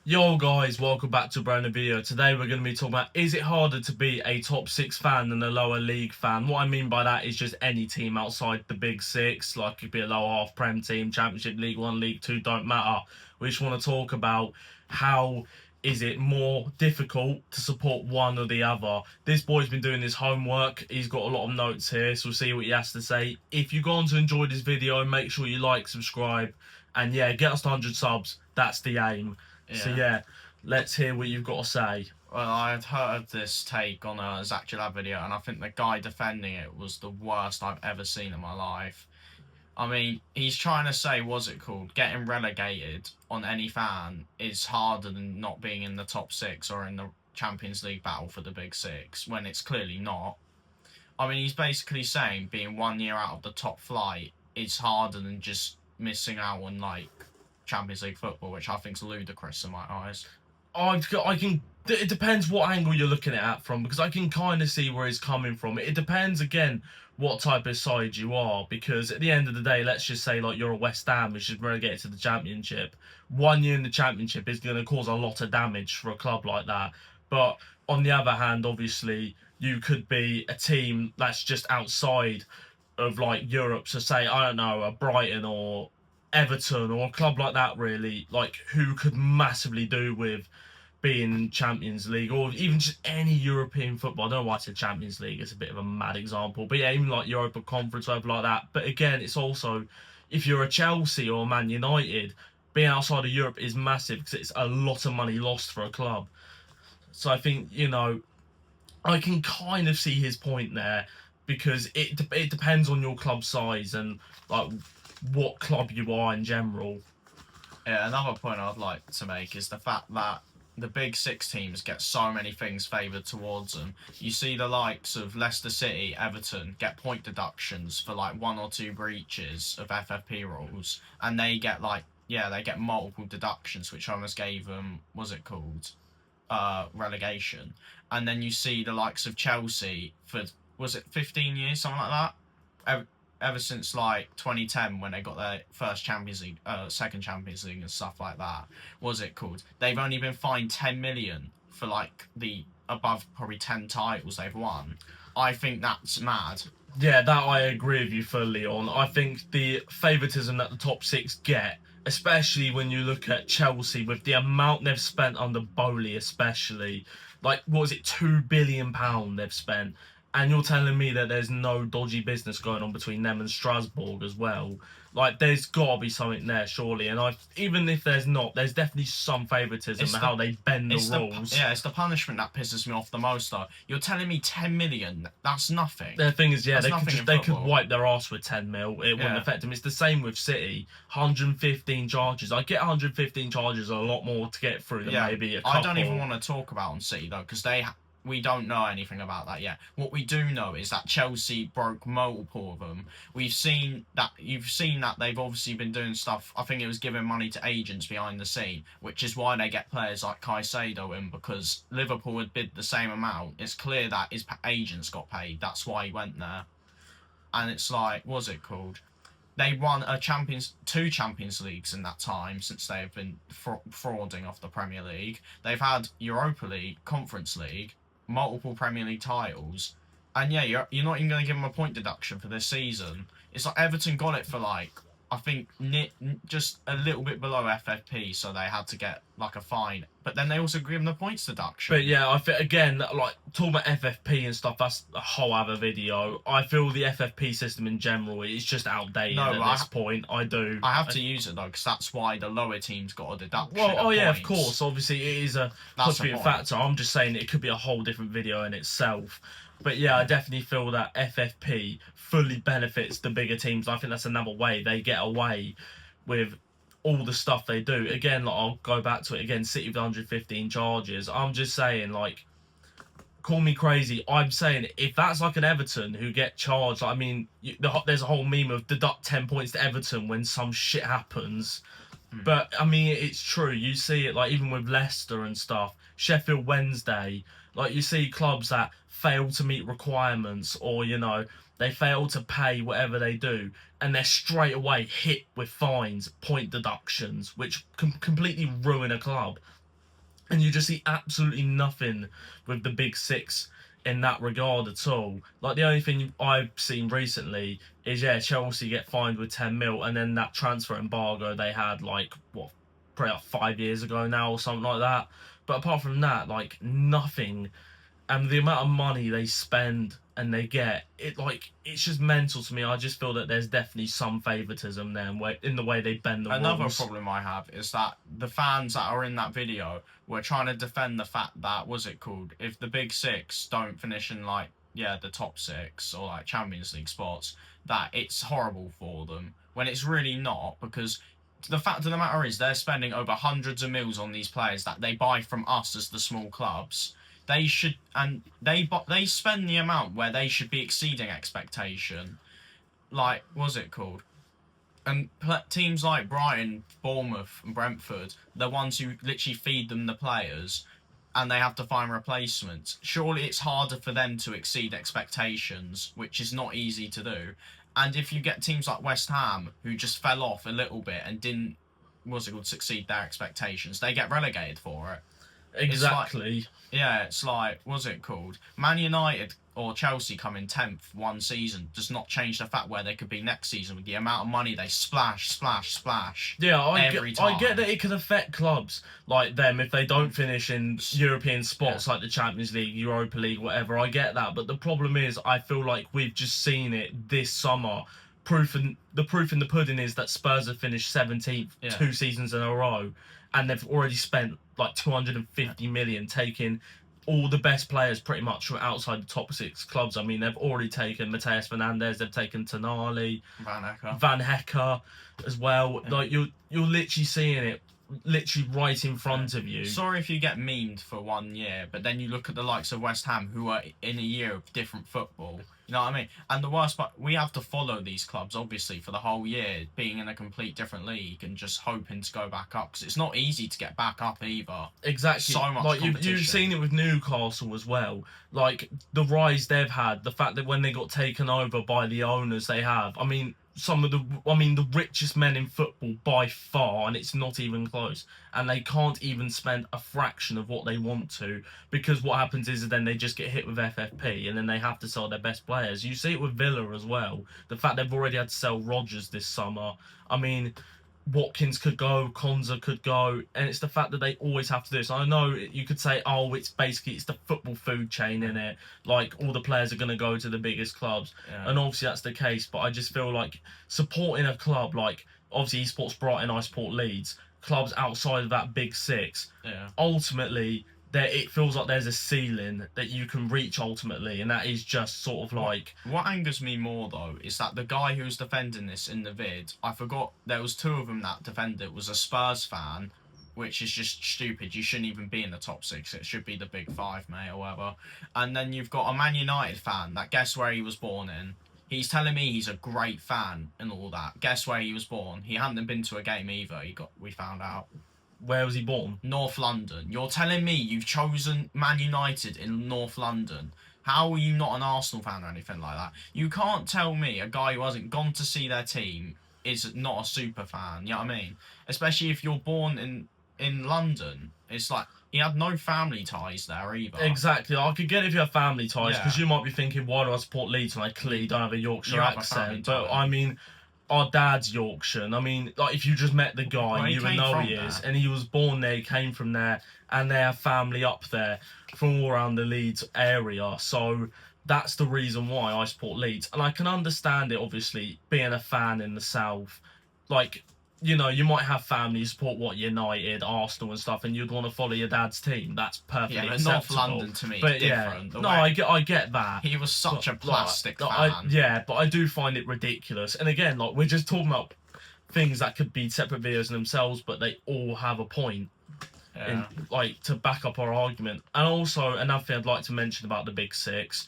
Yo guys, welcome back to a brand new video. Today we're going to be talking about, is it harder to be a top six fan than a lower league fan? What I mean by that is just any team outside the big six, like it could be a lower half Prem team, Championship, League One, League Two, don't matter. We just want to talk about how is it more difficult to support one or the other. This boy's been doing his homework. He's got a lot of notes here, so we'll see what he has to say. If you're going to enjoy this video, make sure you like, subscribe, and yeah, get us to 100 subs. That's the aim. So yeah, let's hear what you've got to say. Well, I had heard this take on a Zach Gillard video, and I think the guy defending it was the worst I've ever seen in my life. I mean, he's trying to say, what's it called? Getting relegated on any fan is harder than not being in the top six or in the Champions League battle for the big six, when it's clearly not. I mean, he's basically saying being 1 year out of the top flight is harder than just missing out on, like, Champions League football, which I think is ludicrous in my eyes. I can. It depends what angle you're looking at it from, because I can kind of see where he's coming from. It depends again what type of side you are, because at the end of the day, let's just say like you're a West Ham, which is relegated to the Championship. 1 year in the Championship is going to cause a lot of damage for a club like that. But on the other hand, obviously, you could be a team that's just outside of like Europe. So say, I don't know, a Brighton or Everton or a club like that, really, like who could massively do with being in Champions League or even just any European football. I don't know why I said Champions League, it's a bit of a mad example, but yeah, even like Europa Conference, whatever like that. But again, it's also, if you're a Chelsea or Man United, being outside of Europe is massive because it's a lot of money lost for a club. So I think, I can kind of see his point there, because it depends on your club size and like what club you are in general. Yeah, another point I'd like to make is the fact that the big six teams get so many things favoured towards them. You see the likes of Leicester City, Everton get point deductions for like one or two breaches of FFP rules, and they get they get multiple deductions, which almost gave them, what's it called, relegation. And then you see the likes of Chelsea for, was it 15 years, something like that, ever since like 2010 when they got their first Champions League, second Champions League and stuff like that. What's it called? They've only been fined 10 million for like the above probably 10 titles they've won. I think that's mad. Yeah, that I agree with you fully on. I think the favouritism that the top six get, especially when you look at Chelsea with the amount they've spent under Bowley, especially, like what was it, £2 billion they've spent, and you're telling me that there's no dodgy business going on between them and Strasbourg as well. Like, there's got to be something there, surely. And even if there's not, there's definitely some favouritism in how they bend the rules. It's the punishment that pisses me off the most, though. You're telling me 10 million, that's nothing. The thing is, yeah, they could wipe their ass with 10 mil. It wouldn't affect them. It's the same with City. 115 charges. I get 115 charges a lot more to get through than maybe a couple. I don't even want to talk about on City, though, because we don't know anything about that yet. What we do know is that Chelsea broke multiple of them. You've seen that they've obviously been doing stuff. I think it was giving money to agents behind the scene, which is why they get players like Caicedo in, because Liverpool had bid the same amount. It's clear that his agents got paid. That's why he went there. And it's like, what's it called? They won two Champions Leagues in that time since they've been frauding off the Premier League. They've had Europa League, Conference League, multiple Premier League titles, and yeah, you're not even going to give them a point deduction for this season. It's like Everton got it for like, I think just a little bit below FFP, so they had to get like a fine. But then they also give them the points deduction. But yeah, I think again, like talking about FFP and stuff, that's a whole other video. I feel the FFP system in general is just outdated at this point. I have to use it though, because that's why the lower teams got a deduction. Well, yeah, of course. Obviously, it is a contributing factor. I'm just saying it could be a whole different video in itself. But yeah, I definitely feel that FFP fully benefits the bigger teams. I think that's another way they get away with all the stuff they do. Again, like, I'll go back to it again, City with 115 charges. I'm just saying, like, call me crazy. I'm saying if that's like an Everton who get charged, I mean, there's a whole meme of deduct 10 points to Everton when some shit happens. But, I mean, it's true. You see it, like, even with Leicester and stuff. Sheffield Wednesday. Like, you see clubs that fail to meet requirements or, they fail to pay whatever they do. And they're straight away hit with fines, point deductions, which completely ruin a club. and you just see absolutely nothing with the big six in that regard at all. Like the only thing I've seen recently is Chelsea get fined with 10 mil, and then that transfer embargo they had like what, probably like 5 years ago now or something like that. But apart from that, like nothing. And the amount of money they spend and they get it, like it's just mental to me. I just feel that there's definitely some favoritism there in the way they bend the Another rules. problem I have is that the fans that are in that video were trying to defend the fact that, what's it called, if the big six don't finish in like, yeah, the top six or like Champions League spots, that it's horrible for them, when it's really not, because the fact of the matter is they're spending over hundreds of mils on these players that they buy from us as the small clubs. They should, and they spend the amount where they should be exceeding expectation. Like, what's it called? And teams like Brighton, Bournemouth, and Brentford, the ones who literally feed them the players, and they have to find replacements. Surely it's harder for them to exceed expectations, which is not easy to do. And if you get teams like West Ham, who just fell off a little bit and didn't, what's it called, succeed their expectations, they get relegated for it. Exactly. It's like, what's it called? Man United or Chelsea coming 10th one season does not change the fact where they could be next season with the amount of money they splash. Yeah, every time. I get that it can affect clubs like them if they don't finish in European spots like the Champions League, Europa League, whatever. I get that, but the problem is, I feel like we've just seen it this summer. The proof in the pudding is that Spurs have finished 17th 2 seasons in a row, and they've already spent like 250 million taking all the best players pretty much from outside the top six clubs. I mean, they've already taken Mateus Fernandes, they've taken Tonali, Van Hecke as well. Yeah. Like you're literally seeing it literally right in front of you. Sorry if you get memed for 1 year, but then you look at the likes of West Ham, who are in a year of different football. You know what I mean? And the worst part, we have to follow these clubs, obviously, for the whole year, being in a complete different league and just hoping to go back up, because it's not easy to get back up either. Exactly. So much like competition. you've seen it with Newcastle as well. Like the rise they've had, the fact that when they got taken over by the owners they have. I mean, the richest men in football by far, and it's not even close. And they can't even spend a fraction of what they want to, because what happens is then they just get hit with FFP, and then they have to sell their best players. You see it with Villa as well. The fact they've already had to sell Rodgers this summer. I mean, Watkins could go, Konza could go, and it's the fact that they always have to do this. I know you could say, oh, it's the football food chain in it. Like all the players are going to go to the biggest clubs, and obviously that's the case. But I just feel like supporting a club like obviously he supports Brighton, I support Leeds, clubs outside of that big six. Ultimately, it feels like there's a ceiling that you can reach ultimately, and that is just sort of like... What angers me more, though, is that the guy who was defending this in the vid, I forgot, there was two of them that defended it, was a Spurs fan, which is just stupid. You shouldn't even be in the top six. It should be the big five, mate, or whatever. And then you've got a Man United fan that guess where he was born in. He's telling me he's a great fan and all that. Guess where he was born? He hadn't been to a game either, we found out. Where was he born? North London. You're telling me you've chosen Man United in North London. How are you not an Arsenal fan or anything like that? You can't tell me a guy who hasn't gone to see their team is not a super fan. You know what I mean? Especially if you're born in London. It's like he had no family ties there either. Exactly. I could get it if you have family ties, because you might be thinking, why do I support Leeds when I clearly don't have a Yorkshire accent? But I mean, our dad's Yorkshire. And I mean, like if you just met the guy, you would know he is. And he was born there, he came from there, and they have family up there from all around the Leeds area. So that's the reason why I support Leeds. And I can understand it, obviously, being a fan in the south. Like, you know, you might have family who support United, Arsenal and stuff, and you'd want to follow your dad's team. That's perfectly acceptable. North London to me is different. No, I get that. He was such a plastic fan. But I do find it ridiculous. And again, like we're just talking about things that could be separate videos in themselves, but they all have a point. Like to back up our argument. And also another thing I'd like to mention about the Big Six,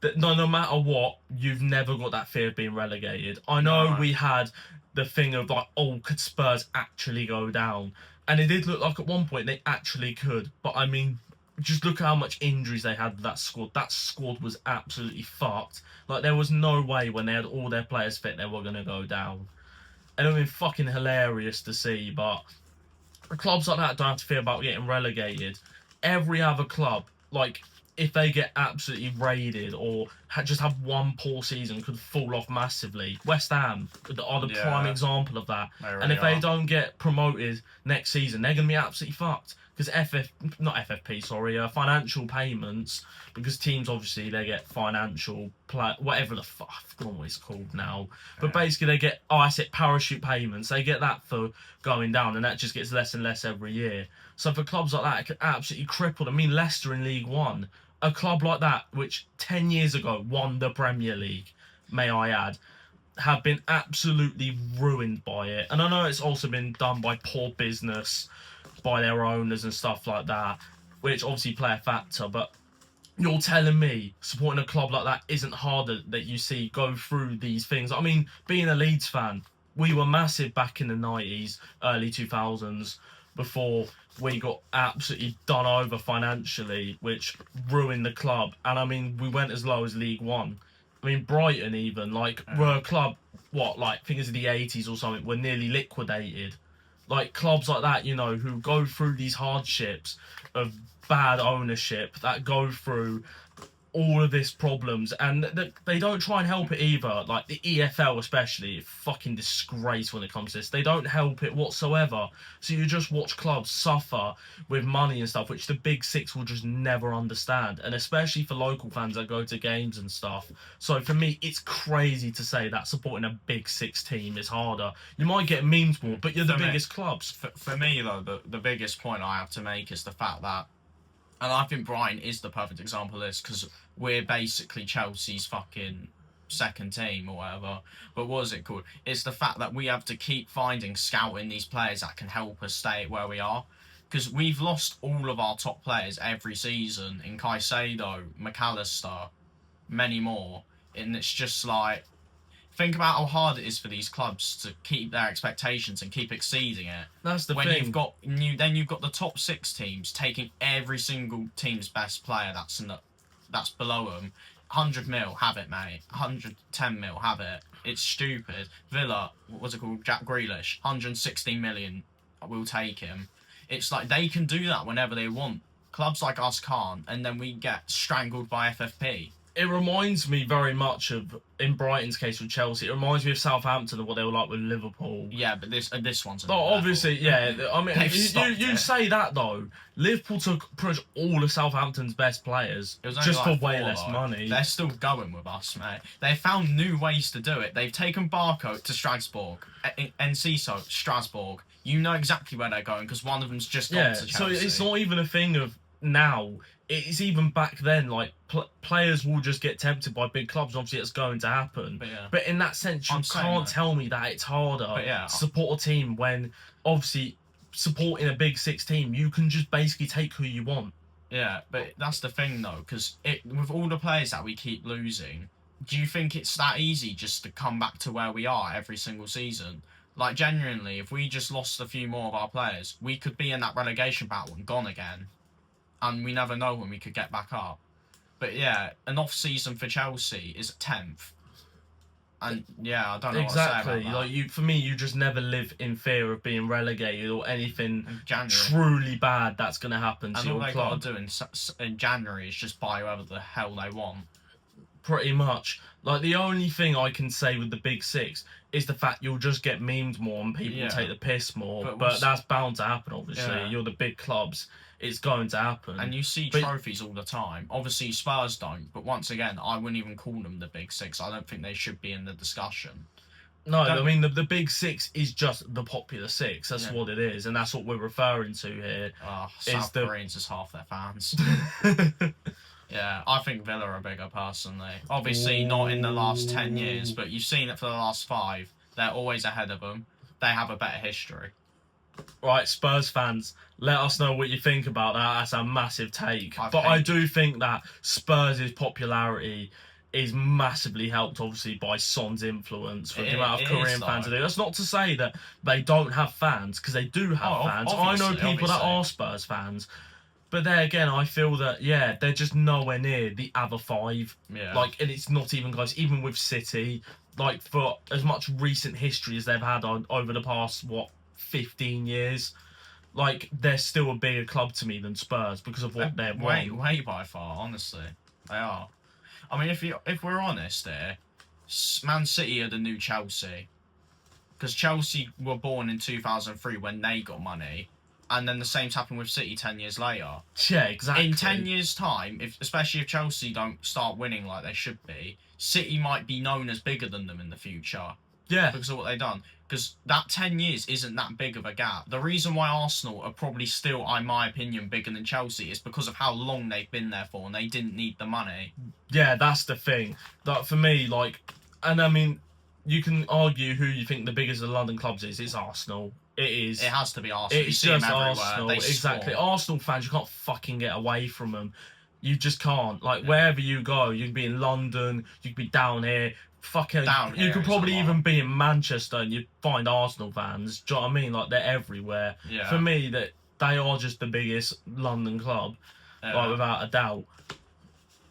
that no matter what, you've never got that fear of being relegated. I know we had the thing of like, oh, could Spurs actually go down? And it did look like at one point they actually could. But I mean, just look at how much injuries they had with that squad. That squad was absolutely fucked. Like there was no way when they had all their players fit they were going to go down. And it would have been fucking hilarious to see, but clubs like that don't have to fear about getting relegated. Every other club, like if they get absolutely raided or just have one poor season, could fall off massively. West Ham are the prime Yeah. example of that. They And really if they are. don't get promoted next season, they're going to be absolutely fucked. Because financial payments, because teams obviously they get financial whatever the fuck, I forgot what it's called now. But Yeah. basically they get, I said parachute payments. They get that for going down, and that just gets less and less every year. So for clubs like that, it could absolutely cripple them. I mean, Leicester in League One, a club like that, which 10 years ago won the Premier League, may I add, have been absolutely ruined by it. And I know it's also been done by poor business, by their owners and stuff like that, which obviously play a factor. But you're telling me supporting a club like that isn't harder, that you see go through these things? I mean, being a Leeds fan, we were massive back in the 90s, early 2000s, before we got absolutely done over financially, which ruined the club. And I mean, we went as low as League One. I mean, Brighton even, like, were a club, what, like, I think it's the 80s or something, were nearly liquidated. Like, clubs like that, you know, who go through these hardships of bad ownership, that go through all of this problems, and they don't try and help it either. Like the EFL especially, fucking disgrace when it comes to this. They don't help it whatsoever. So you just watch clubs suffer with money and stuff, which the big six will just never understand. And especially for local fans that go to games and stuff. So for me, it's crazy to say that supporting a big six team is harder. You might get memes more, but you're the biggest clubs. For me though, the biggest point I have to make is the fact that, and I think Brighton is the perfect example of this, because we're basically Chelsea's fucking second team or whatever. But what is it called? It's the fact that we have to keep scouting these players that can help us stay where we are. Because we've lost all of our top players every season in Caicedo, McAllister, many more. And it's just like, think about how hard it is for these clubs to keep their expectations and keep exceeding it. That's the when thing. you've got the top six teams taking every single team's best player that's below them. 100 mil, have it, mate. 110 mil, have it. It's stupid. Villa, what was it called? Jack Grealish, 116 million. We'll take him. It's like they can do that whenever they want. Clubs like us can't, and then we get strangled by FFP. It reminds me very much of, in Brighton's case with Chelsea, it reminds me of Southampton and what they were like with Liverpool. Yeah, but this one's a No, obviously, yeah. I mean, you say that though. Liverpool took pretty much all of Southampton's best players It was only just like for way 4, less though. money. They're still going with us, mate. They found new ways to do it. They've taken Barco to Strasbourg, Enciso, Strasbourg. You know exactly where they're going because one of them's just gone to Chelsea. So it's not even a thing of now. It's even back then. Like players will just get tempted by big clubs. Obviously, it's going to happen. But in that sense, you can't tell me that it's harder to support a team when obviously supporting a big six team, you can just basically take who you want. Yeah, but that's the thing though, because with all the players that we keep losing, do you think it's that easy just to come back to where we are every single season? Like genuinely, if we just lost a few more of our players, we could be in that relegation battle and gone again. And we never know when we could get back up. But yeah, an off season for Chelsea is 10th. And yeah, I don't know exactly. What to say about that. Like for me, you just never live in fear of being relegated or anything January. Truly bad that's going to happen to your club. And all they got to do in January is just buy whoever the hell they want. Pretty much. Like the only thing I can say with the big six is the fact you'll just get memed more and people take the piss more. But that's bound to happen. Obviously, you're the big clubs. It's going to happen. And you see trophies all the time. Obviously, Spurs don't. But once again, I wouldn't even call them the big six. I don't think they should be in the discussion. No, I mean, the big six is just the popular six. That's what it is. And that's what we're referring to here. South Koreans is half their fans. Yeah, I think Villa are bigger personally. Obviously, not in the last 10 years, but you've seen it for the last 5. They're always ahead of them. They have a better history. Right, Spurs fans, let us know what you think about that. That's a massive take. I do think that Spurs' popularity is massively helped, obviously, by Son's influence for the amount of Korean fans. That's not to say that they don't have fans, because they do have fans. I know people that are Spurs fans. But there again, I feel that, they're just nowhere near the other 5. Yeah. Like, and it's not even close. Even with City, like, for as much recent history as they've had over the past, 15 years. like they're still a bigger club to me than Spurs because of what they're way by far. Honestly, they are. I mean, if we're honest here, Man City are the new Chelsea, because Chelsea were born in 2003 when they got money, and then the same's happened with City 10 years later. Yeah, exactly. In 10 years' time, especially if Chelsea don't start winning like they should be, City might be known as bigger than them in the future. Yeah. Because of what they've done. Because that 10 years isn't that big of a gap. The reason why Arsenal are probably still, in my opinion, bigger than Chelsea is because of how long they've been there for and they didn't need the money. Yeah, that's the thing. That for me, like, and I mean, you can argue who you think the biggest of the London clubs is. It's Arsenal. It is. It has to be Arsenal. It's you see just them everywhere. Arsenal. They Exactly. score. Arsenal fans, you can't fucking get away from them. You just can't. Like, wherever you go, you can be in London, you can be down here. Fucking, you could probably even be in Manchester and you'd find Arsenal fans. Do you know what I mean? Like, they're everywhere. Yeah. For me, that they are just the biggest London club, like, without a doubt.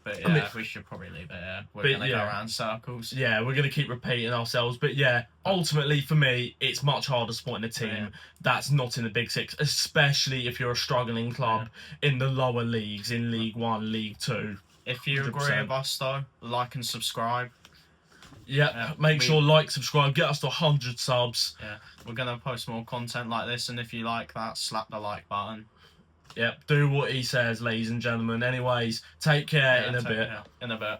But yeah, I mean, we should probably leave it here. We're going to go around circles. Yeah, we're going to keep repeating ourselves. But yeah, ultimately for me, it's much harder supporting a team that's not in the Big Six, especially if you're a struggling club in the lower leagues, in League One, League Two. If you 100%. agree with us, though, like and subscribe. Yeah, make sure like, subscribe, get us to 100 subs. Yeah, we're going to post more content like this, and if you like that, slap the like button. Yep, do what he says, ladies and gentlemen. Anyways, take care in a bit. In a bit.